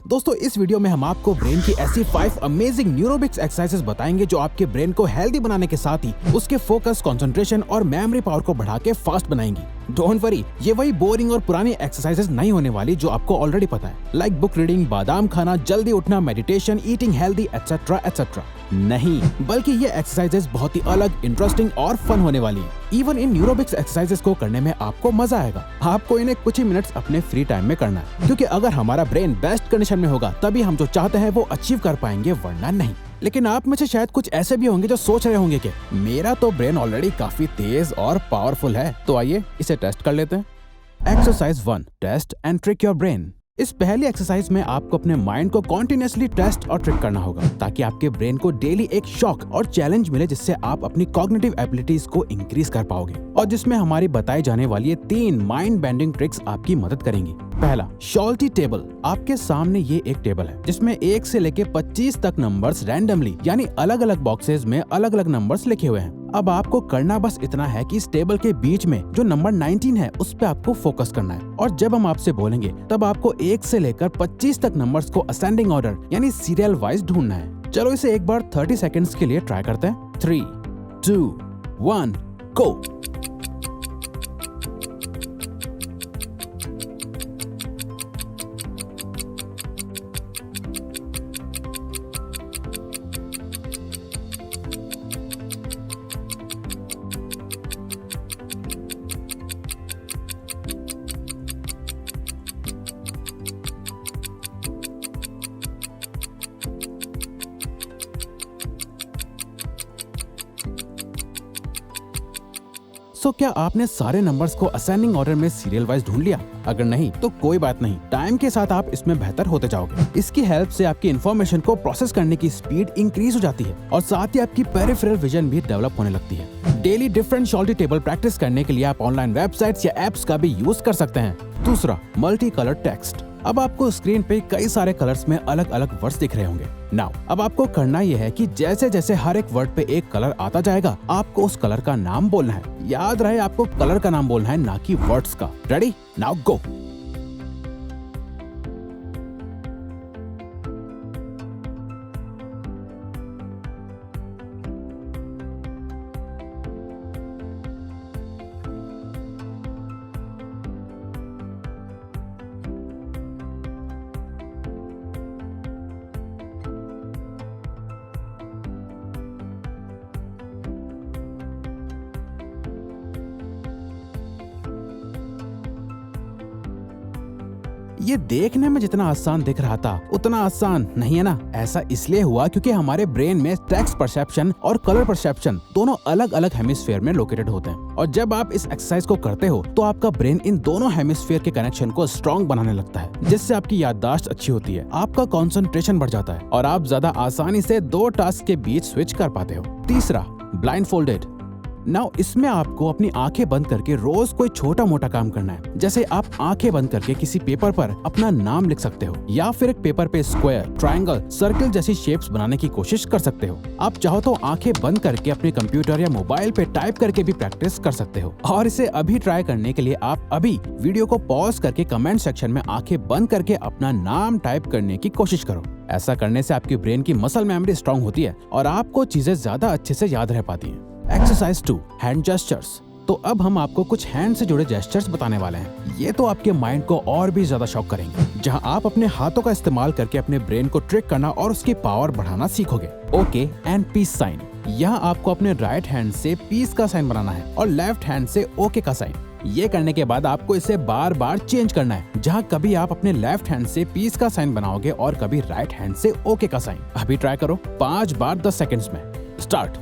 दोस्तों इस वीडियो में हम आपको ब्रेन की ऐसी 5 अमेजिंग न्यूरोबिक्स एक्सरसाइजेस बताएंगे जो आपके ब्रेन को हेल्दी बनाने के साथ ही उसके फोकस, कंसंट्रेशन और मेमोरी पावर को बढ़ा के फास्ट बनाएंगी। डोंट वरी, ये वही बोरिंग और पुरानी एक्सरसाइजेस नहीं होने वाली जो आपको ऑलरेडी पता है, लाइक बुक रीडिंग, बादाम खाना, जल्दी उठना, meditation, eating healthy etcetera etcetera. नहीं, बल्कि ये एक्सरसाइजेस बहुत ही अलग, इंटरेस्टिंग और फन होने वाली है। इवन इन न्यूरोबिक्स एक्सरसाइजेस को करने में आपको मजा आएगा। आपको इन्हें कुछ ही मिनट्स अपने फ्री टाइम में करना है, क्योंकि अगर हमारा ब्रेन बेस्ट कंडीशन में होगा तभी हम जो चाहते हैं वो अचीव कर पाएंगे, वरना नहीं। लेकिन आप में से शायद कुछ ऐसे भी होंगे जो सोच रहे होंगे कि मेरा तो ब्रेन ऑलरेडी काफी तेज और पावरफुल है, तो आइए इसे टेस्ट कर लेते हैं। Exercise 1, test and trick your brain. इस पहली एक्सरसाइज में आपको अपने माइंड को कॉन्टिन्यूसली टेस्ट और ट्रिक करना होगा, ताकि आपके ब्रेन को डेली एक शॉक और चैलेंज मिले, जिससे आप अपनी कॉग्निटिव एबिलिटीज को इंक्रीज कर पाओगे, और जिसमें हमारी बताई जाने वाली ये 3 माइंड बेंडिंग ट्रिक्स आपकी मदद करेंगी। पहला, शॉल्टी टेबल। आपके सामने ये एक टेबल है जिसमें 1 से लेके 25 तक नंबर्स रैंडमली यानी अलग अलग बॉक्सेस में अलग अलग नंबर्स लिखे हुए हैं। अब आपको करना बस इतना है कि इस टेबल के बीच में जो नंबर 19 है उस पे आपको फोकस करना है, और जब हम आपसे बोलेंगे तब आपको 1 से लेकर 25 तक नंबर्स को असेंडिंग ऑर्डर यानी सीरियल वाइज ढूंढना है। चलो इसे एक बार 30 सेकेंड्स के लिए ट्राई करते हैं। 3, 2, 1, गो। क्या आपने सारे नंबर्स को असेंडिंग ऑर्डर में सीरियल वाइज ढूंढ लिया? अगर नहीं तो कोई बात नहीं, टाइम के साथ आप इसमें बेहतर होते जाओगे। इसकी हेल्प से आपकी इन्फॉर्मेशन को प्रोसेस करने की स्पीड इंक्रीज हो जाती है, और साथ ही आपकी पेरिफेरल विजन भी डेवलप होने लगती है। डेली डिफरेंट शॉल्टी टेबल प्रैक्टिस करने के लिए आप ऑनलाइन वेबसाइट्स या एप्स का भी यूज कर सकते हैं। दूसरा, मल्टी कलर टेक्स्ट। अब आपको स्क्रीन पे कई सारे कलर्स में अलग अलग वर्ड्स दिख रहे होंगे। नाउ अब आपको करना यह है कि जैसे जैसे हर एक वर्ड पे एक कलर आता जाएगा, आपको उस कलर का नाम बोलना है। याद रहे, आपको कलर का नाम बोलना है, ना कि वर्ड्स का। रेडी? Now go. ये देखने में जितना आसान दिख रहा था उतना आसान नहीं है ना। ऐसा इसलिए हुआ क्योंकि हमारे ब्रेन में टेक्स्ट परसेप्शन और कलर परसेप्शन दोनों अलग अलग हेमिस्फीयर में लोकेटेड होते हैं, और जब आप इस एक्सरसाइज को करते हो तो आपका ब्रेन इन दोनों हेमिस्फीयर के कनेक्शन को स्ट्रॉन्ग बनाने लगता है, जिससे आपकी याददाश्त अच्छी होती है, आपका कंसंट्रेशन बढ़ जाता है, और आप ज्यादा आसानी से 2 टास्क के बीच स्विच कर पाते हो। तीसरा, ब्लाइंडफोल्डेड। नाउ इसमें आपको अपनी आंखें बंद करके रोज कोई छोटा मोटा काम करना है। जैसे आप आंखें बंद करके किसी पेपर पर अपना नाम लिख सकते हो, या फिर एक पेपर पे स्क्वायर, ट्रायंगल, सर्कल जैसी शेप्स बनाने की कोशिश कर सकते हो। आप चाहो तो आंखें बंद करके अपने कंप्यूटर या मोबाइल पे टाइप करके भी प्रैक्टिस कर सकते हो। और इसे अभी ट्राई करने के लिए आप अभी वीडियो को पॉज करके कमेंट सेक्शन में आंखें बंद करके अपना नाम टाइप करने की कोशिश करो। ऐसा करने से आपकी ब्रेन की मसल मेमोरी स्ट्रॉन्ग होती है और आपको चीजें ज्यादा अच्छे से याद रह पाती हैं। Exercise 2, hand gestures. तो अब हम आपको कुछ हैंड से जुड़े जेस्चर्स बताने वाले हैं। ये तो आपके माइंड को और भी ज्यादा शॉक करेंगे, जहां आप अपने हाथों का इस्तेमाल करके अपने ब्रेन को ट्रिक करना और उसकी पावर बढ़ाना सीखोगे। Okay and peace sign. यहाँ आपको अपने राइट हैंड से पीस का साइन बनाना है और लेफ्ट हैंड से ओके का साइन। ये करने के बाद आपको इसे बार बार चेंज करना है, जहाँ कभी आप अपने लेफ्ट हैंड से पीस का साइन बनाओगे और कभी राइट हैंड से ओके का साइन। अभी ट्राई करो 5 बार 10 सेकेंड्स में। स्टार्ट।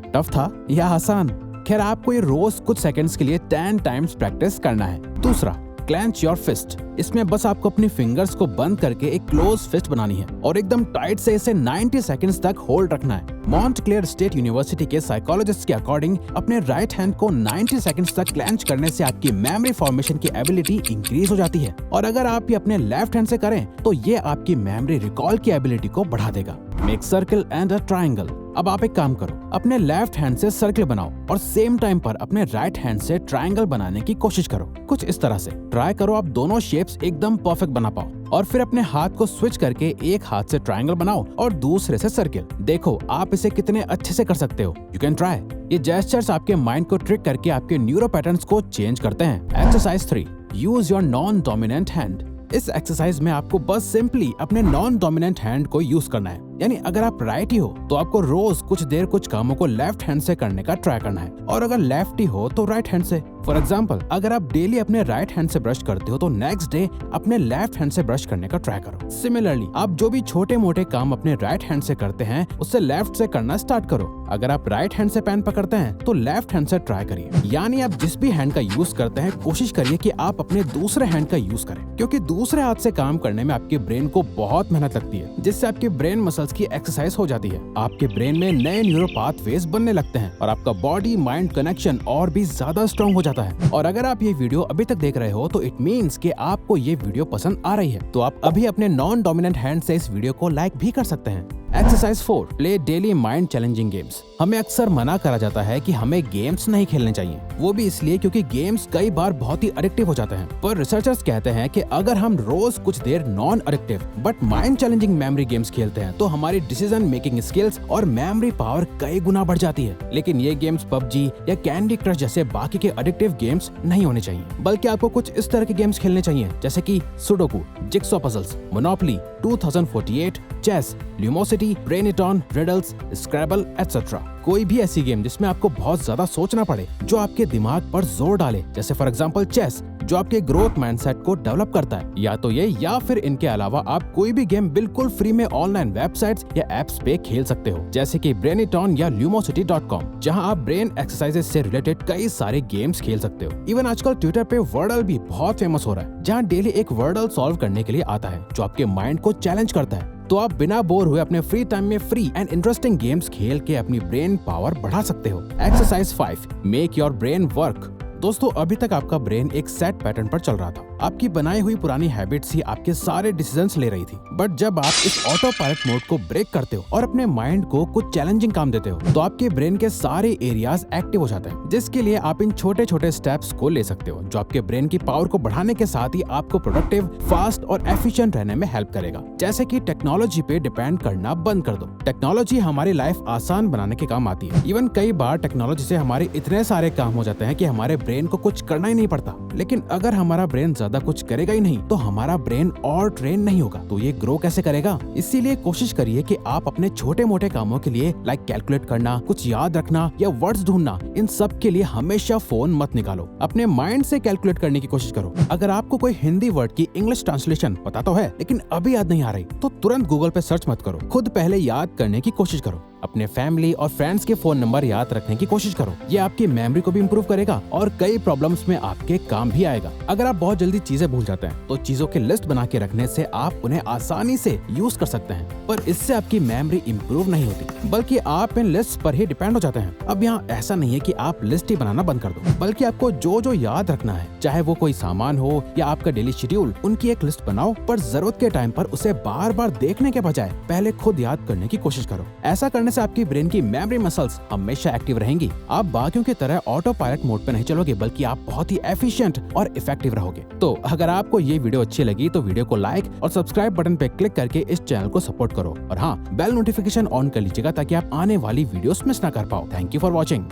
टफ था या आसान? खैर, आपको ये रोज कुछ सेकंड्स के लिए 10 टाइम्स प्रैक्टिस करना है। दूसरा, क्लेंच योर फिस्ट। इसमें बस आपको अपनी फिंगर्स को बंद करके एक क्लोज फिस्ट बनानी है और एकदम टाइट से इसे 90 सेकंड्स तक होल्ड रखना है। मॉन्टक्लेयर स्टेट यूनिवर्सिटी के साइकोलॉजिस्ट के अकॉर्डिंग अपने राइट हैंड को 90 सेकंड्स तक क्लेंच करने से आपकी मेमोरी फॉर्मेशन की एबिलिटी इंक्रीज हो जाती है, और अगर आप ये अपने लेफ्ट हैंड से करें तो ये आपकी मेमोरी रिकॉल की एबिलिटी को बढ़ा देगा। Make circle and a triangle. अब आप एक काम करो, अपने लेफ्ट हैंड से सर्कल बनाओ और सेम टाइम पर अपने राइट हैंड से ट्रायंगल बनाने की कोशिश करो। कुछ इस तरह से ट्राई करो आप दोनों शेप्स एकदम परफेक्ट बना पाओ, और फिर अपने हाथ को स्विच करके एक हाथ से ट्रायंगल बनाओ और दूसरे से सर्कल। देखो आप इसे कितने अच्छे से कर सकते हो। You can try. ये जेस्चर्स आपके माइंड को ट्रिक करके आपके न्यूरो पैटर्न्स को चेंज करते हैं। Exercise 3, use your non dominant hand. इस एक्सरसाइज में आपको बस सिंपली अपने नॉन डोमिनेंट हैंड को यूज करना है। यानी अगर आप राइटी हो तो आपको रोज कुछ देर कुछ कामों को लेफ्ट हैंड से करने का ट्राई करना है, और अगर लेफ्टी हो तो राइट हैंड से। फॉर एग्जाम्पल, अगर आप डेली अपने राइट हैंड से ब्रश करते हो तो नेक्स्ट डे अपने लेफ्ट हैंड से ब्रश करने का ट्राई करो। सिमिलरली आप जो भी छोटे मोटे काम अपने राइट हैंड से करते हैं उससे लेफ्ट से करना स्टार्ट करो। अगर आप राइट हैंड से पेन पकड़ते हैं तो लेफ्ट हैंड से ट्राई करिए। यानी आप जिस भी हैंड का यूज करते हैं कोशिश करिए कि आप अपने दूसरे हैंड का यूज करें, क्योंकि दूसरे हाथ से काम करने में आपके ब्रेन को बहुत मेहनत लगती है, जिससे आपके ब्रेन मसल्स की एक्सरसाइज हो जाती है। आपके ब्रेन में नए न्यूरो पाथवेज बनने लगते हैं और आपका बॉडी माइंड कनेक्शन और भी ज्यादा स्ट्रॉन्ग हो जाता है। और अगर आप ये वीडियो अभी तक देख रहे हो तो इट मीन्स कि आपको ये वीडियो पसंद आ रही है, तो आप अभी अपने नॉन डोमिनेंट हैंड से इस वीडियो को लाइक भी कर सकते हैं। Exercise 4, play daily mind challenging games. हमें अक्सर मना करा जाता है कि हमें गेम्स नहीं खेलने चाहिए, वो भी इसलिए क्योंकि गेम्स कई बार बहुत ही एडिक्टिव हो जाते हैं। पर रिसर्चर्स कहते हैं कि अगर हम रोज कुछ देर non addictive but mind challenging memory games खेलते हैं तो हमारी डिसीजन मेकिंग स्किल्स और मेमोरी पावर कई गुना बढ़ जाती है। लेकिन ये गेम्स पबजी या कैंडी क्रश जैसे बाकी के एडिक्टिव गेम्स नहीं होने चाहिए, बल्कि आपको कुछ इस तरह के गेम्स खेलने चाहिए जैसे कि sudoku, jigsaw puzzles, Monopoly, 2048, chess, Lumosity, ब्रेनिटॉन, रिडल्स, स्क्रैबल एटसेट्रा। कोई भी ऐसी गेम जिसमें आपको बहुत ज्यादा सोचना पड़े, जो आपके दिमाग पर जोर डाले, जैसे फॉर एग्जांपल चेस, जो आपके ग्रोथ माइंडसेट को डेवलप करता है। या तो ये या फिर इनके अलावा आप कोई भी गेम बिल्कुल फ्री में ऑनलाइन वेबसाइट्स या एप्स पे खेल सकते हो, जैसे कि ब्रेनिटॉन या lumosity.com, जहां आप ब्रेन एक्सरसाइजेस से रिलेटेड कई सारे गेम्स खेल सकते हो। इवन आजकल ट्विटर पे वर्डल भी बहुत फेमस हो रहा है, जहां डेली एक वर्डल सॉल्व करने के लिए आता है जो आपके माइंड को चैलेंज करता है। तो आप बिना बोर हुए अपने फ्री टाइम में फ्री एंड इंटरेस्टिंग गेम्स खेल के अपनी ब्रेन पावर बढ़ा सकते हो। Exercise 5, make your brain work. दोस्तों, अभी तक आपका ब्रेन एक सेट पैटर्न पर चल रहा था। आपकी बनाई हुई पुरानी हैबिट्स ही आपके सारे डिसीजंस ले रही थी। बट जब आप इस ऑटो पायलट मोड को ब्रेक करते हो और अपने माइंड को कुछ चैलेंजिंग काम देते हो, तो आपके ब्रेन के सारे एरियाज एक्टिव हो जाते हैं, जिसके लिए आप इन छोटे छोटे स्टेप्स को ले सकते हो, जो आपके ब्रेन की पावर को बढ़ाने के साथ ही आपको प्रोडक्टिव, फास्ट और एफिशिएंट रहने में हेल्प करेगा। जैसे कि टेक्नोलॉजी पे डिपेंड करना बंद कर दो। टेक्नोलॉजी हमारी लाइफ आसान बनाने के काम आती है। इवन कई बार टेक्नोलॉजी से हमारे इतने सारे काम हो जाते हैं कि हमारे ब्रेन को कुछ करना ही नहीं पड़ता। लेकिन अगर हमारा ब्रेन ज्यादा कुछ करेगा ही नहीं तो हमारा ब्रेन और ट्रेन नहीं होगा, तो ये ग्रो कैसे करेगा? इसीलिए कोशिश करिए कि आप अपने छोटे मोटे कामों के लिए, लाइक कैलकुलेट करना, कुछ याद रखना या वर्ड्स ढूंढना, इन सब के लिए हमेशा फोन मत निकालो। अपने माइंड से कैलकुलेट करने की कोशिश करो। अगर आपको कोई हिंदी वर्ड की इंग्लिश ट्रांसलेशन पता तो है लेकिन अभी याद नहीं आ रही, तो तुरंत गूगल पे सर्च मत करो, खुद पहले याद करने की कोशिश करो। अपने फैमिली और फ्रेंड्स के फोन नंबर याद रखने की कोशिश करो। ये आपकी मेमोरी को भी इम्प्रूव करेगा और कई प्रॉब्लम्स में आपके काम भी आएगा। अगर आप बहुत जल्दी चीजें भूल जाते हैं तो चीजों की लिस्ट बना के रखने से आप उन्हें आसानी से यूज कर सकते हैं, पर इससे आपकी मेमोरी इम्प्रूव नहीं होती, बल्कि आप इन लिस्ट पर ही डिपेंड हो जाते हैं। अब यहाँ ऐसा नहीं है कि आप लिस्ट ही बनाना बंद कर दो, बल्कि आपको जो जो याद रखना है, चाहे वो कोई सामान हो या आपका डेली शेड्यूल, उनकी एक लिस्ट बनाओ। पर जरूरत के टाइम पर उसे बार बार देखने के बजाय पहले खुद याद करने की कोशिश करो। ऐसा करने से आपकी ब्रेन की मेमोरी मसल्स हमेशा एक्टिव रहेंगी। आप बाकियों की तरह ऑटो पायलट मोड पे नहीं चलोगे, बल्कि आप बहुत ही एफिशिएंट और इफेक्टिव रहोगे। तो अगर आपको ये वीडियो अच्छी लगी तो वीडियो को लाइक और सब्सक्राइब बटन पे क्लिक करके इस चैनल को सपोर्ट करो, और हाँ, बेल नोटिफिकेशन ऑन कर लीजिएगा ताकि आप आने वाली वीडियोस मिस ना कर पाओ। Thank you for watching.